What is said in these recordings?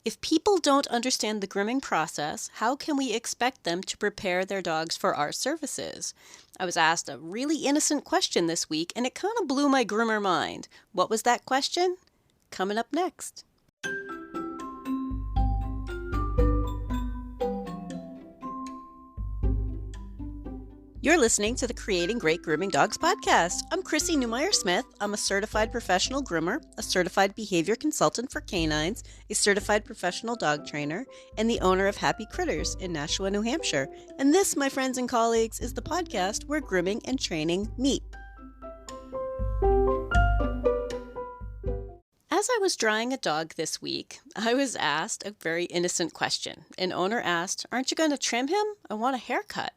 If people don't understand the grooming process, how can we expect them to prepare their dogs for our services? I was asked a really innocent question this week, and it kind of blew my groomer mind. What was that question? Coming up next. You're listening to the Creating Great Grooming Dogs podcast. I'm Chrissy Newmeyer-Smith. I'm a certified professional groomer, a certified behavior consultant for canines, a certified professional dog trainer, and the owner of Happy Critters in Nashua, New Hampshire. And this, my friends and colleagues, is the podcast where grooming and training meet. As I was drying a dog this week, I was asked a very innocent question. An owner asked, "Aren't you going to trim him? I want a haircut."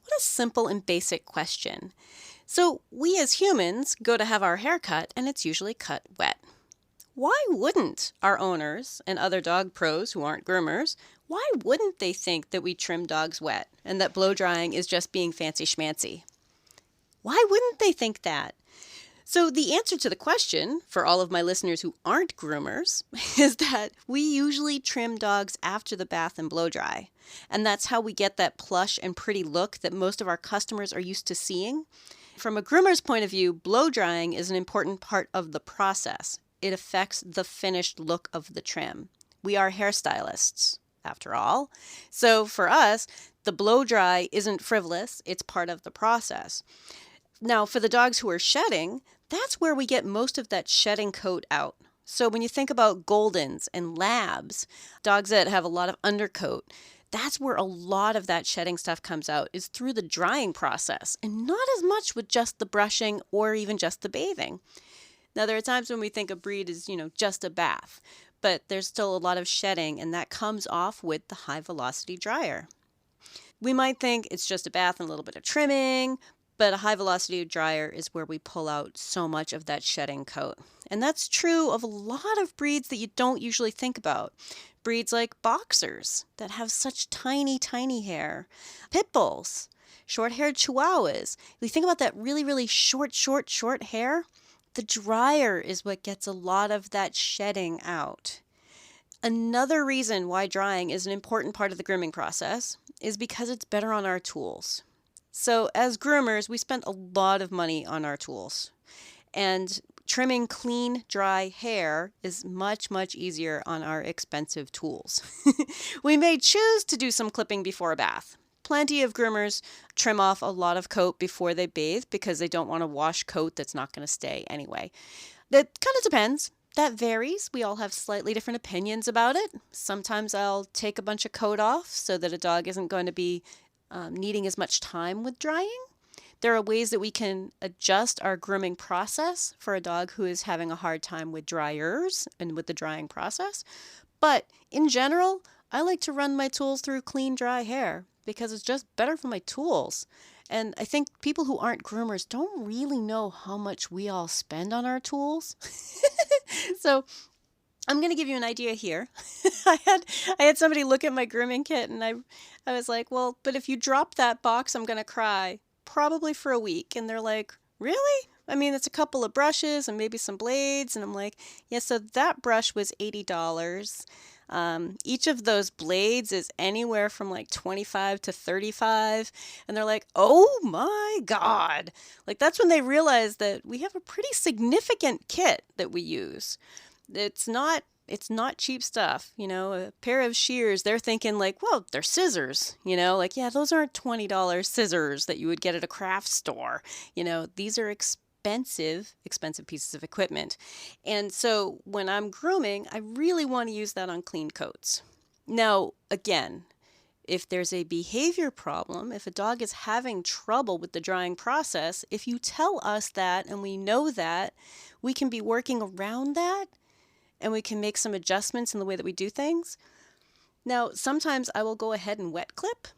What a simple and basic question. So we as humans go to have our hair cut and it's usually cut wet. Why wouldn't our owners and other dog pros who aren't groomers, why wouldn't they think that we trim dogs wet and that blow drying is just being fancy schmancy? Why wouldn't they think that? So the answer to the question, for all of my listeners who aren't groomers, is that we usually trim dogs after the bath and blow dry. And that's how we get that plush and pretty look that most of our customers are used to seeing. From a groomer's point of view, blow drying is an important part of the process. It affects the finished look of the trim. We are hairstylists, after all. So for us, the blow dry isn't frivolous, it's part of the process. Now, for the dogs who are shedding, that's where we get most of that shedding coat out. So when you think about Goldens and Labs, dogs that have a lot of undercoat, that's where a lot of that shedding stuff comes out, is through the drying process, and not as much with just the brushing or even just the bathing. Now, there are times when we think a breed is, just a bath, but there's still a lot of shedding, and that comes off with the high velocity dryer. We might think it's just a bath and a little bit of trimming, but a high velocity dryer is where we pull out so much of that shedding coat. And that's true of a lot of breeds that you don't usually think about. Breeds like boxers that have such tiny, tiny hair. Pit bulls, short-haired chihuahuas. If you think about that really, really short hair, the dryer is what gets a lot of that shedding out. Another reason why drying is an important part of the grooming process is because it's better on our tools. So as groomers, we spend a lot of money on our tools. And trimming clean, dry hair is much, much easier on our expensive tools. We may choose to do some clipping before a bath. Plenty of groomers trim off a lot of coat before they bathe because they don't want to wash coat that's not going to stay anyway. That kind of depends. That varies. We all have slightly different opinions about it. Sometimes I'll take a bunch of coat off so that a dog isn't going to be needing as much time with drying. There are ways that we can adjust our grooming process for a dog who is having a hard time with dryers and with the drying process. But in general, I like to run my tools through clean, dry hair because it's just better for my tools. And I think people who aren't groomers don't really know how much we all spend on our tools. So I'm going to give you an idea here. I had somebody look at my grooming kit and I was like, well, but if you drop that box, I'm going to cry probably for a week. And they're like, really? I mean, it's a couple of brushes and maybe some blades. And I'm like, yeah, so that brush was $80. Each of those blades is anywhere from like 25 to 35. And they're like, oh my God. Like that's when they realize that we have a pretty significant kit that we use. It's not cheap stuff, a pair of shears, they're thinking like, well, they're scissors, like, yeah, those aren't $20 scissors that you would get at a craft store. These are expensive pieces of equipment. And so when I'm grooming, I really want to use that on clean coats. Now, again, if there's a behavior problem, if a dog is having trouble with the drying process, if you tell us that and we know that, we can be working around that. And we can make some adjustments in the way that we do things. Now, sometimes I will go ahead and wet clip.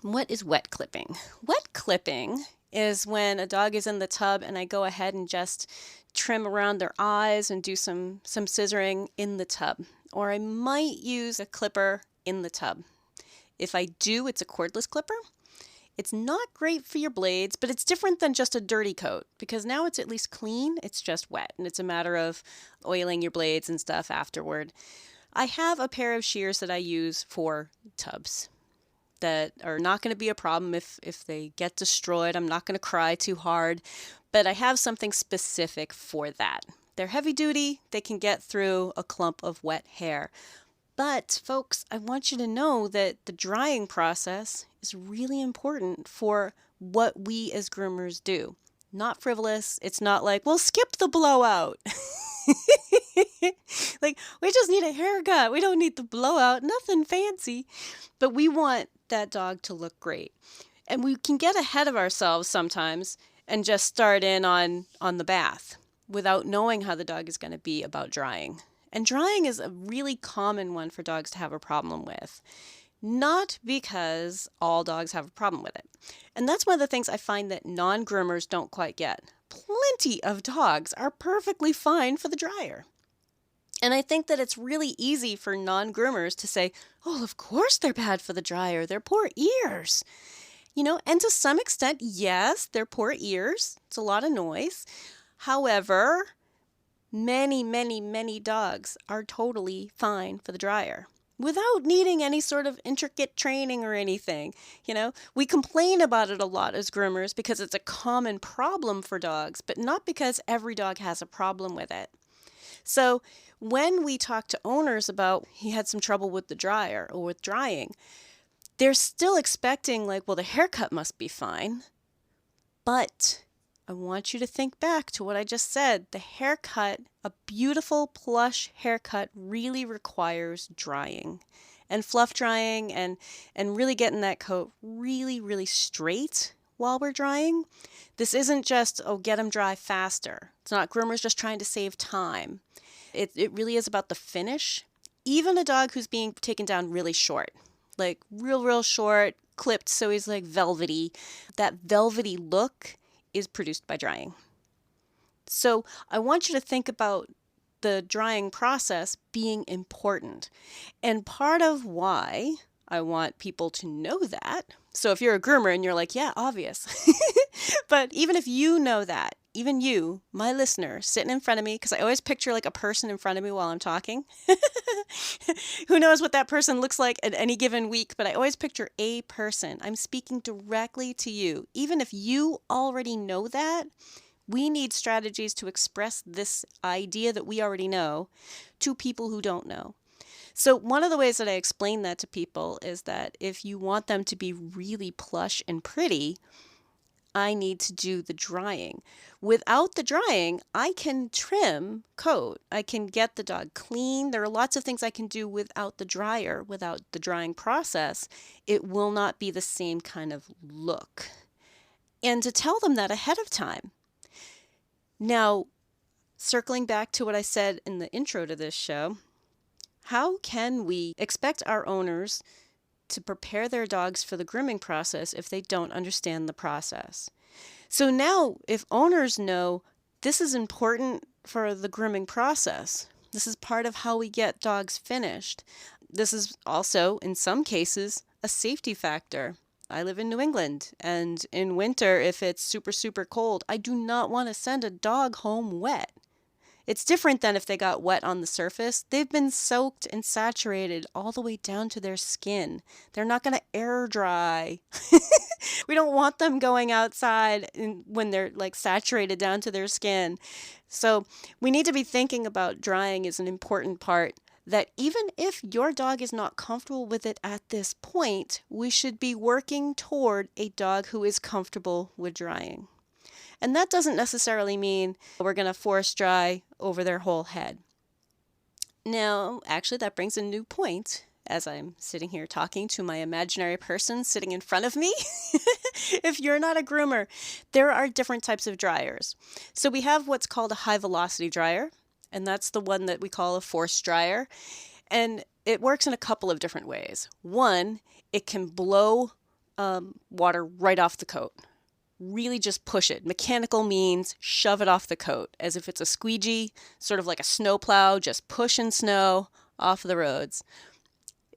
What is wet clipping? Wet clipping is when a dog is in the tub and I go ahead and just trim around their eyes and do some scissoring in the tub. Or I might use a clipper in the tub. If I do, it's a cordless clipper. It's not great for your blades, but it's different than just a dirty coat because now it's at least clean. It's just wet and it's a matter of oiling your blades and stuff afterward. I have a pair of shears that I use for tubs that are not going to be a problem if they get destroyed. I'm not going to cry too hard, but I have something specific for that. They're heavy duty. They can get through a clump of wet hair. But folks, I want you to know that the drying process is really important for what we as groomers do. Not frivolous. It's not like, well, skip the blowout. Like, we just need a haircut. We don't need the blowout. Nothing fancy. But we want that dog to look great. And we can get ahead of ourselves sometimes and just start in on the bath without knowing how the dog is going to be about drying. And drying is a really common one for dogs to have a problem with. Not because all dogs have a problem with it. And that's one of the things I find that non-groomers don't quite get. Plenty of dogs are perfectly fine for the dryer. And I think that it's really easy for non-groomers to say, oh, of course they're bad for the dryer. Their poor ears. And to some extent, yes, their poor ears. It's a lot of noise. However, many, many, many dogs are totally fine for the dryer without needing any sort of intricate training or anything. We complain about it a lot as groomers because it's a common problem for dogs, but not because every dog has a problem with it. So when we talk to owners about he had some trouble with the dryer or with drying, they're still expecting the haircut must be fine. But I want you to think back to what I just said. The haircut, a beautiful plush haircut, really requires drying and fluff drying and really getting that coat really, really straight while we're drying. This isn't just, get them dry faster. It's not groomers just trying to save time. It really is about the finish. Even a dog who's being taken down really short, like real short, clipped so he's like velvety, that velvety look is produced by drying. So I want you to think about the drying process being important. And part of why I want people to know that, so if you're a groomer and you're like, yeah, obvious. But even if you know that, even you, my listener, sitting in front of me, because I always picture a person in front of me while I'm talking. Who knows what that person looks like at any given week, but I always picture a person. I'm speaking directly to you. Even if you already know that, we need strategies to express this idea that we already know to people who don't know. So one of the ways that I explain that to people is that if you want them to be really plush and pretty, I need to do the drying. Without the drying, I can trim coat. I can get the dog clean. There are lots of things I can do without the dryer, without the drying process. It will not be the same kind of look. And to tell them that ahead of time. Now, circling back to what I said in the intro to this show, how can we expect our owners to prepare their dogs for the grooming process if they don't understand the process? So now, if owners know this is important for the grooming process, this is part of how we get dogs finished. This is also, in some cases, a safety factor. I live in New England, and in winter, if it's super, super cold, I do not want to send a dog home wet. It's different than if they got wet on the surface. They've been soaked and saturated all the way down to their skin. They're not going to air dry. We don't want them going outside when they're saturated down to their skin. So we need to be thinking about drying as an important part, that even if your dog is not comfortable with it at this point, we should be working toward a dog who is comfortable with drying. And that doesn't necessarily mean we're going to force dry over their whole head. Now, actually, that brings a new point as I'm sitting here talking to my imaginary person sitting in front of me. If you're not a groomer, there are different types of dryers. So we have what's called a high velocity dryer, and that's the one that we call a force dryer. And it works in a couple of different ways. One, it can blow water right off the coat. Really just push it. Mechanical means shove it off the coat as if it's a squeegee, sort of like a snowplow, just pushing snow off the roads.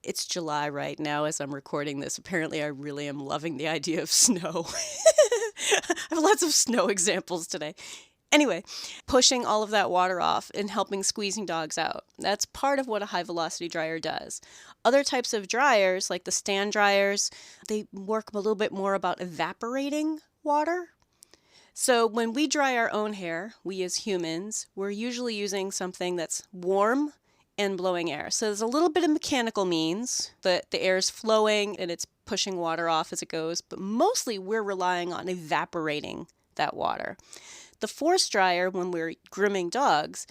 It's July right now as I'm recording this. Apparently, I really am loving the idea of snow. I have lots of snow examples today. Anyway, pushing all of that water off and helping squeezing dogs out. That's part of what a high velocity dryer does. Other types of dryers, like the stand dryers, they work a little bit more about evaporating water. So when we dry our own hair, we as humans, we're usually using something that's warm and blowing air. So there's a little bit of mechanical means that the air is flowing and it's pushing water off as it goes, but mostly we're relying on evaporating that water. The force dryer, when we're grooming dogs,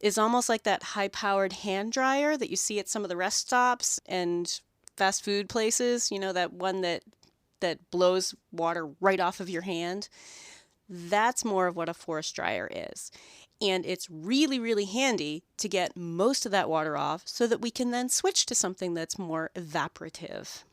is almost like that high-powered hand dryer that you see at some of the rest stops and fast food places, that one that blows water right off of your hand. That's more of what a force dryer is. And it's really, really handy to get most of that water off so that we can then switch to something that's more evaporative.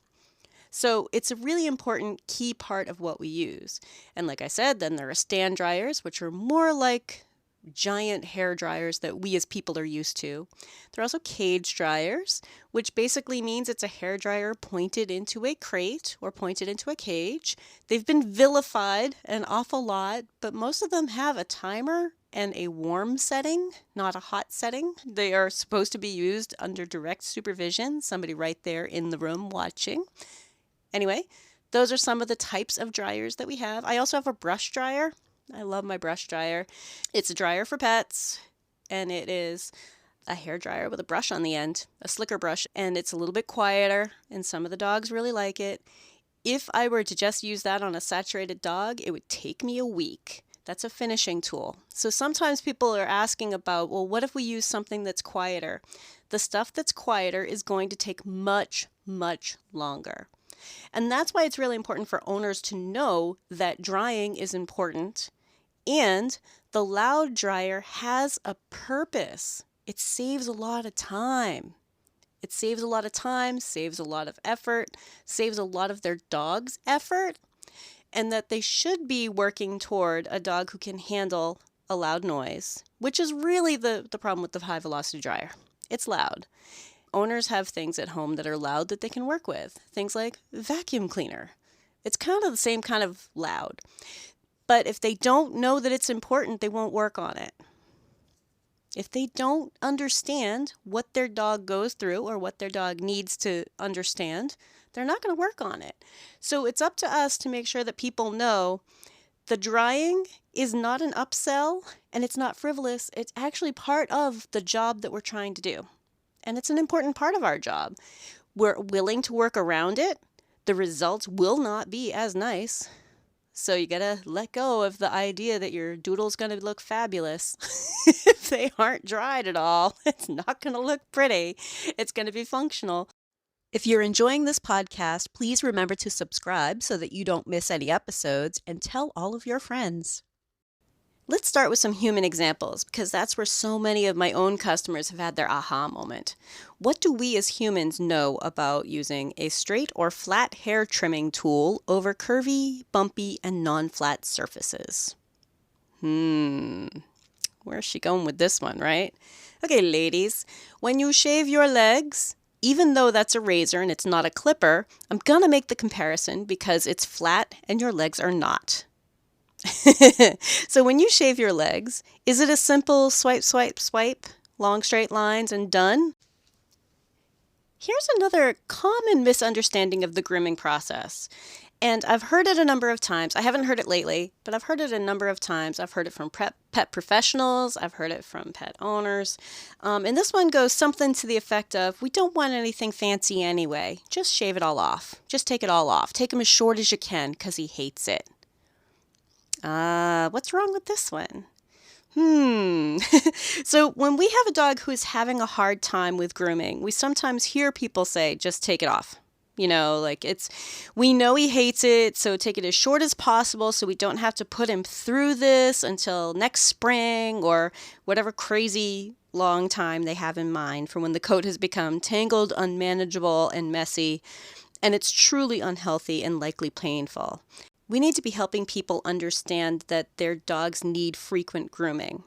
So it's a really important key part of what we use. And like I said, then there are stand dryers, which are more like giant hair dryers that we as people are used to. There are also cage dryers, which basically means it's a hair dryer pointed into a crate or pointed into a cage. They've been vilified an awful lot, but most of them have a timer and a warm setting, not a hot setting. They are supposed to be used under direct supervision, somebody right there in the room watching. Anyway, those are some of the types of dryers that we have. I also have a brush dryer. I love my brush dryer. It's a dryer for pets, and it is a hair dryer with a brush on the end, a slicker brush, and it's a little bit quieter, and some of the dogs really like it. If I were to just use that on a saturated dog, it would take me a week. That's a finishing tool. So sometimes people are asking about, well, what if we use something that's quieter? The stuff that's quieter is going to take much, much longer. And that's why it's really important for owners to know that drying is important, and the loud dryer has a purpose. It saves a lot of time. It saves a lot of time, saves a lot of effort, saves a lot of their dog's effort, and that they should be working toward a dog who can handle a loud noise, which is really the problem with the high velocity dryer. It's loud. Owners have things at home that are loud that they can work with. Things like vacuum cleaner. It's kind of the same kind of loud. But if they don't know that it's important, they won't work on it. If they don't understand what their dog goes through or what their dog needs to understand, they're not going to work on it. So it's up to us to make sure that people know the drying is not an upsell and it's not frivolous. It's actually part of the job that we're trying to do. And it's an important part of our job. We're willing to work around it. The results will not be as nice. So you gotta let go of the idea that your doodle's gonna look fabulous. If they aren't dried at all, it's not gonna look pretty. It's gonna be functional. If you're enjoying this podcast, please remember to subscribe so that you don't miss any episodes, and tell all of your friends. Let's start with some human examples, because that's where so many of my own customers have had their aha moment. What do we as humans know about using a straight or flat hair trimming tool over curvy, bumpy, and non-flat surfaces? Where's she going with this one, right? Okay, ladies, when you shave your legs, even though that's a razor and it's not a clipper, I'm gonna make the comparison because it's flat and your legs are not. So when you shave your legs, is it a simple swipe, swipe, swipe, long straight lines and done? Here's another common misunderstanding of the grooming process. And I've heard it a number of times. I haven't heard it lately, but I've heard it a number of times. I've heard it from pet professionals. I've heard it from pet owners. And this one goes something to the effect of, we don't want anything fancy anyway. Just shave it all off. Just take it all off. Take him as short as you can because he hates it. What's wrong with this one? So when we have a dog who is having a hard time with grooming, we sometimes hear people say, just take it off. We know he hates it, so take it as short as possible so we don't have to put him through this until next spring or whatever crazy long time they have in mind for when the coat has become tangled, unmanageable, and messy, and it's truly unhealthy and likely painful. We need to be helping people understand that their dogs need frequent grooming,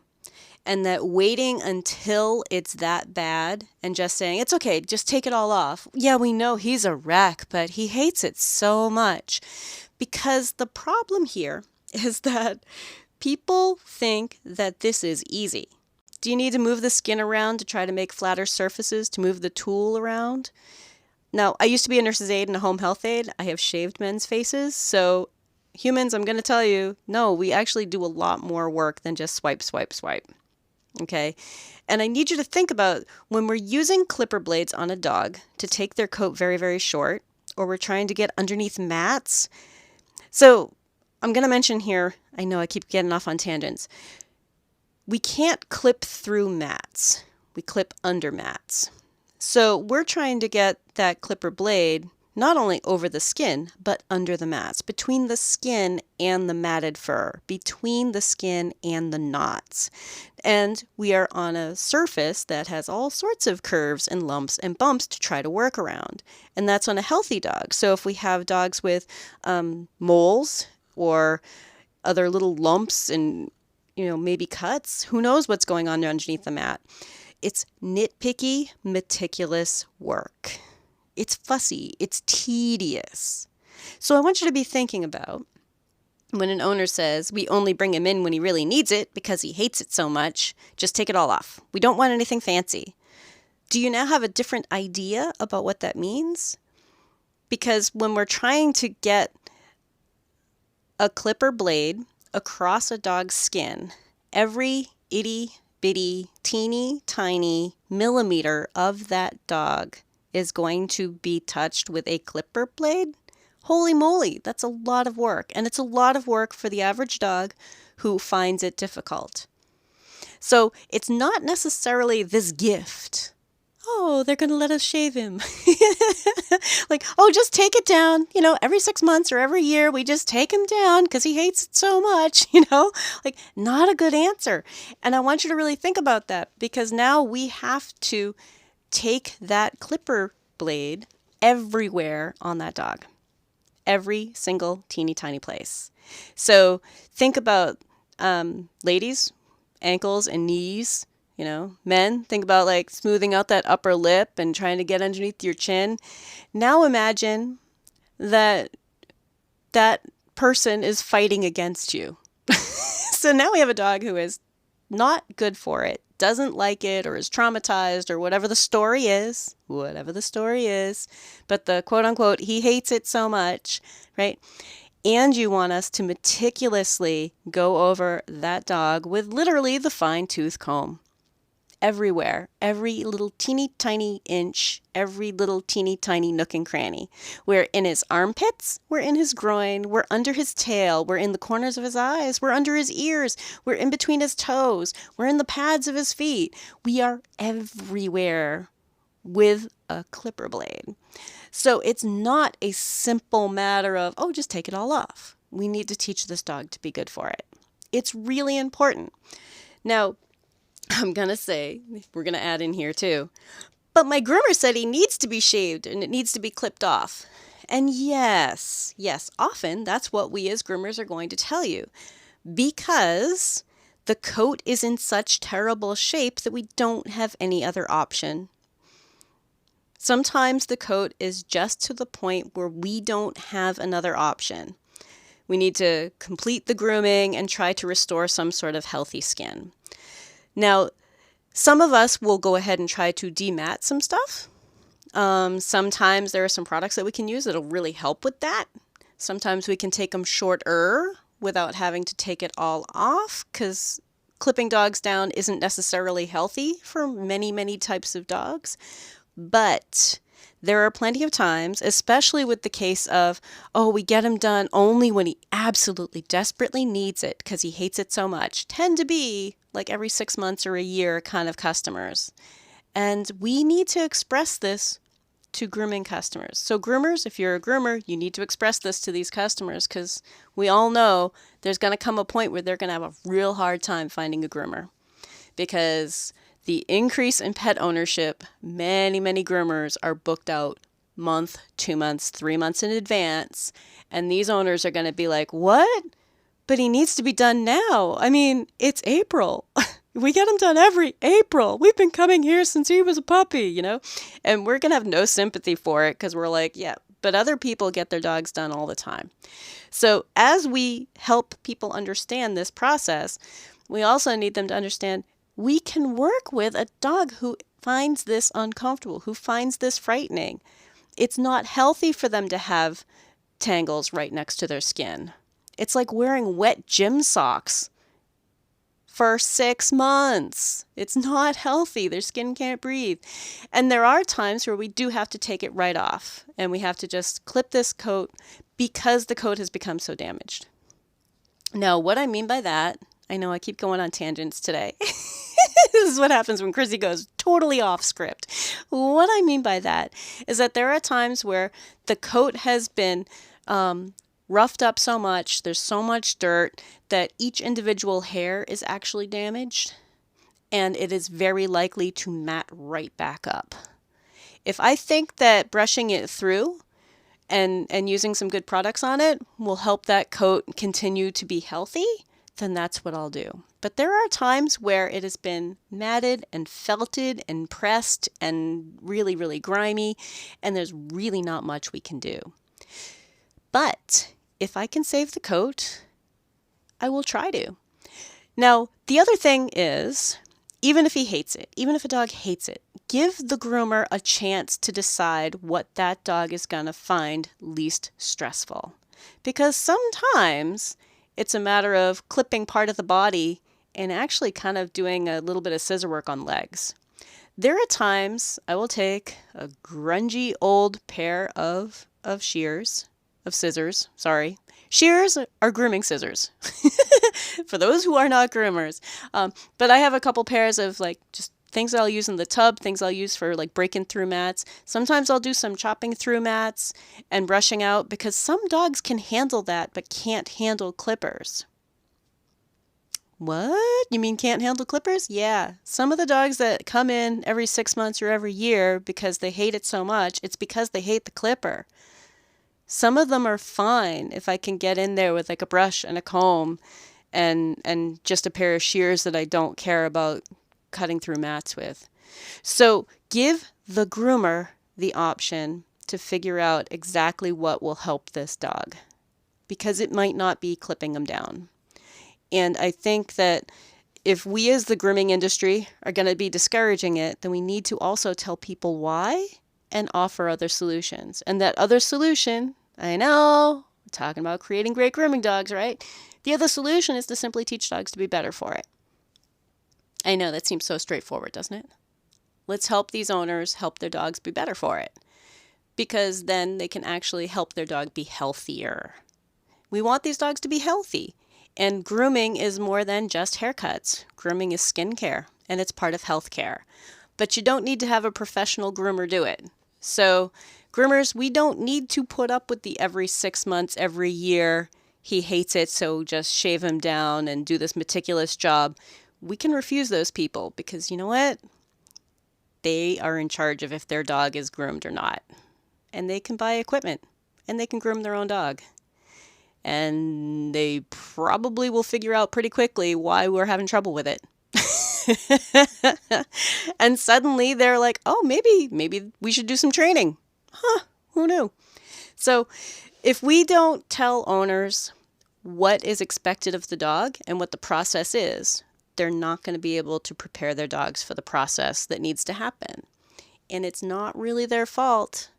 and that waiting until it's that bad and just saying, it's okay, just take it all off. Yeah, we know he's a wreck, but he hates it so much. Because the problem here is that People think that this is easy. Do you need to move the skin around to try to make flatter surfaces, to move the tool around? Now, I used to be a nurse's aide and a home health aide. I have shaved men's faces. So humans, I'm going to tell you, no, we actually do a lot more work than just swipe, swipe, swipe. Okay? And I need you to think about when we're using clipper blades on a dog to take their coat very, very short, or we're trying to get underneath mats. So I'm going to mention here, I know I keep getting off on tangents. We can't clip through mats. We clip under mats. So we're trying to get that clipper blade not only over the skin, but under the mats, between the skin and the matted fur, between the skin and the knots. And we are on a surface that has all sorts of curves and lumps and bumps to try to work around. And that's on a healthy dog. So if we have dogs with moles or other little lumps and maybe cuts, who knows what's going on underneath the mat. It's nitpicky, meticulous work. It's fussy. It's tedious. So I want you to be thinking about when an owner says, we only bring him in when he really needs it because he hates it so much, just take it all off. We don't want anything fancy. Do you now have a different idea about what that means? Because when we're trying to get a clipper blade across a dog's skin, every itty bitty, teeny tiny millimeter of that dog is going to be touched with a clipper blade. Holy moly, that's a lot of work. And it's a lot of work for the average dog who finds it difficult. So it's not necessarily this gift. Oh, they're going to let us shave him. Like, oh, just take it down. Every 6 months or every year, we just take him down because he hates it so much, like not a good answer. And I want you to really think about that because now we have to take that clipper blade everywhere on that dog. Every single teeny tiny place. So think about ladies, ankles and knees. Men, think about like smoothing out that upper lip and trying to get underneath your chin. Now imagine that that person is fighting against you. So now we have a dog who is not good for it, doesn't like it, or is traumatized, or whatever the story is, but the quote unquote, he hates it so much, right? And you want us to meticulously go over that dog with literally the fine-tooth comb. Everywhere, every little teeny tiny inch, every little teeny tiny nook and cranny. We're in his armpits, we're in his groin, we're under his tail, we're in the corners of his eyes, we're under his ears, we're in between his toes, we're in the pads of his feet. We are everywhere with a clipper blade. So it's not a simple matter of, oh, just take it all off. We need to teach this dog to be good for it. It's really important. Now, I'm going to say, we're going to add in here too, but my groomer said he needs to be shaved and it needs to be clipped off. And yes, often that's what we as groomers are going to tell you because the coat is in such terrible shape that we don't have any other option. Sometimes the coat is just to the point where we don't have another option. We need to complete the grooming and try to restore some sort of healthy skin. Now, some of us will go ahead and try to demat some stuff. Sometimes there are some products that we can use that'll really help with that. Sometimes we can take them shorter without having to take it all off because clipping dogs down isn't necessarily healthy for many, many types of dogs. But there are plenty of times, especially with the case of, oh, we get him done only when he absolutely desperately needs it because he hates it so much, tend to be like every 6 months or a year kind of customers. And we need to express this to grooming customers. So groomers, if you're a groomer, you need to express this to these customers because we all know there's going to come a point where they're going to have a real hard time finding a groomer because the increase in pet ownership, many, many groomers are booked out month, 2 months, 3 months in advance. And these owners are going to be like, what? But he needs to be done now. I mean, it's April. We get him done every April. We've been coming here since he was a puppy, And we're going to have no sympathy for it because we're like, yeah, but other people get their dogs done all the time. So as we help people understand this process, we also need them to understand we can work with a dog who finds this uncomfortable, who finds this frightening. It's not healthy for them to have tangles right next to their skin. It's like wearing wet gym socks for 6 months. It's not healthy. Their skin can't breathe. And there are times where we do have to take it right off and we have to just clip this coat because the coat has become so damaged. Now, what I mean by that, I know I keep going on tangents today. This is what happens when Chrissy goes totally off script. What I mean by that is that there are times where the coat has been roughed up so much, there's so much dirt that each individual hair is actually damaged, and it is very likely to mat right back up. If I think that brushing it through and using some good products on it will help that coat continue to be healthy, then that's what I'll do. But there are times where it has been matted and felted and pressed and really, really grimy, and there's really not much we can do. But if I can save the coat, I will try to. Now, the other thing is, even if he hates it, even if a dog hates it, give the groomer a chance to decide what that dog is going to find least stressful. Because sometimes it's a matter of clipping part of the body and actually kind of doing a little bit of scissor work on legs. There are times I will take a grungy old pair of scissors. Shears are grooming scissors for those who are not groomers. But I have a couple pairs of like just things I'll use in the tub, things I'll use for like breaking through mats. Sometimes I'll do some chopping through mats and brushing out because some dogs can handle that but can't handle clippers. What? You mean can't handle clippers? Yeah. Some of the dogs that come in every 6 months or every year because they hate it so much, it's because they hate the clipper. Some of them are fine if I can get in there with like a brush and a comb and just a pair of shears that I don't care about cutting through mats with. So give the groomer the option to figure out exactly what will help this dog, because it might not be clipping them down. And I think that if we as the grooming industry are going to be discouraging it, then we need to also tell people why and offer other solutions. And that other solution, I know, we're talking about creating great grooming dogs, right? The other solution is to simply teach dogs to be better for it. I know that seems so straightforward, doesn't it? Let's help these owners help their dogs be better for it, because then they can actually help their dog be healthier. We want these dogs to be healthy, and grooming is more than just haircuts. Grooming is skincare, and it's part of healthcare. But you don't need to have a professional groomer do it. So groomers, we don't need to put up with the every 6 months, every year, he hates it, so just shave him down and do this meticulous job. We can refuse those people because you know what? They are in charge of if their dog is groomed or not. And they can buy equipment and they can groom their own dog. And they probably will figure out pretty quickly why we're having trouble with it. And suddenly they're like, oh, maybe we should do some training. Huh, who knew? So if we don't tell owners what is expected of the dog and what the process is, they're not going to be able to prepare their dogs for the process that needs to happen. And it's not really their fault,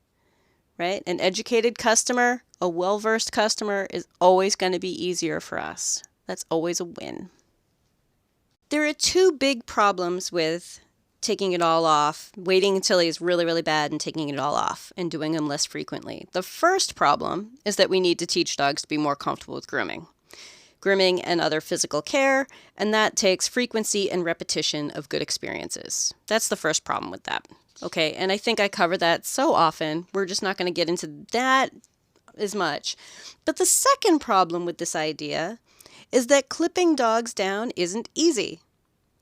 right? An educated customer, a well-versed customer is always going to be easier for us. That's always a win. There are 2 big problems with taking it all off, waiting until he's really, really bad and taking it all off and doing them less frequently. The first problem is that we need to teach dogs to be more comfortable with grooming and other physical care, and that takes frequency and repetition of good experiences. That's the first problem with that. Okay, and I think I cover that so often, we're just not going to get into that as much. But the second problem with this idea is that clipping dogs down isn't easy.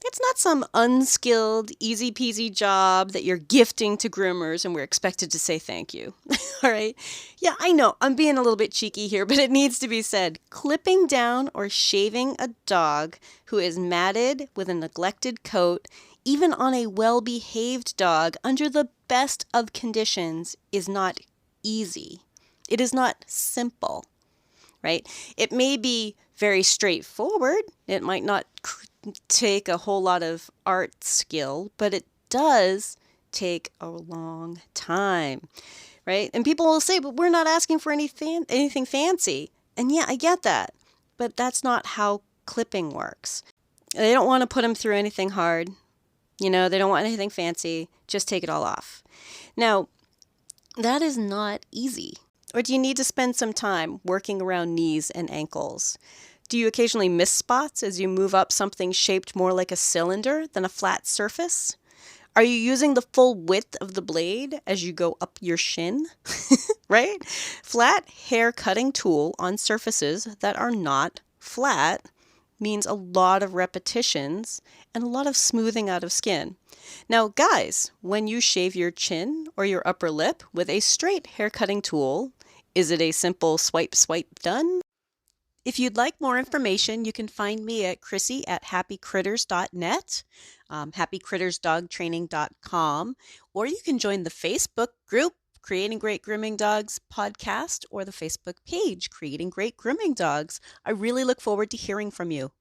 It's not some unskilled, easy-peasy job that you're gifting to groomers and we're expected to say thank you. All right? Yeah, I know, I'm being a little bit cheeky here, but it needs to be said. Clipping down or shaving a dog who is matted with a neglected coat, even on a well-behaved dog, under the best of conditions, is not easy. It is not simple, right? It may be very straightforward. It might not take a whole lot of art skill, but it does take a long time, right? And people will say, but we're not asking for anything fancy. And yeah, I get that. But that's not how clipping works. They don't want to put them through anything hard. They don't want anything fancy. Just take it all off. Now, that is not easy. Or do you need to spend some time working around knees and ankles? Do you occasionally miss spots as you move up something shaped more like a cylinder than a flat surface? Are you using the full width of the blade as you go up your shin? Right? Flat hair cutting tool on surfaces that are not flat means a lot of repetitions and a lot of smoothing out of skin. Now, guys, when you shave your chin or your upper lip with a straight hair cutting tool, is it a simple swipe, done? If you'd like more information, you can find me at chrissy@happycritters.net, happycrittersdogtraining.com, or you can join the Facebook group, Creating Great Grooming Dogs podcast, or the Facebook page, Creating Great Grooming Dogs. I really look forward to hearing from you.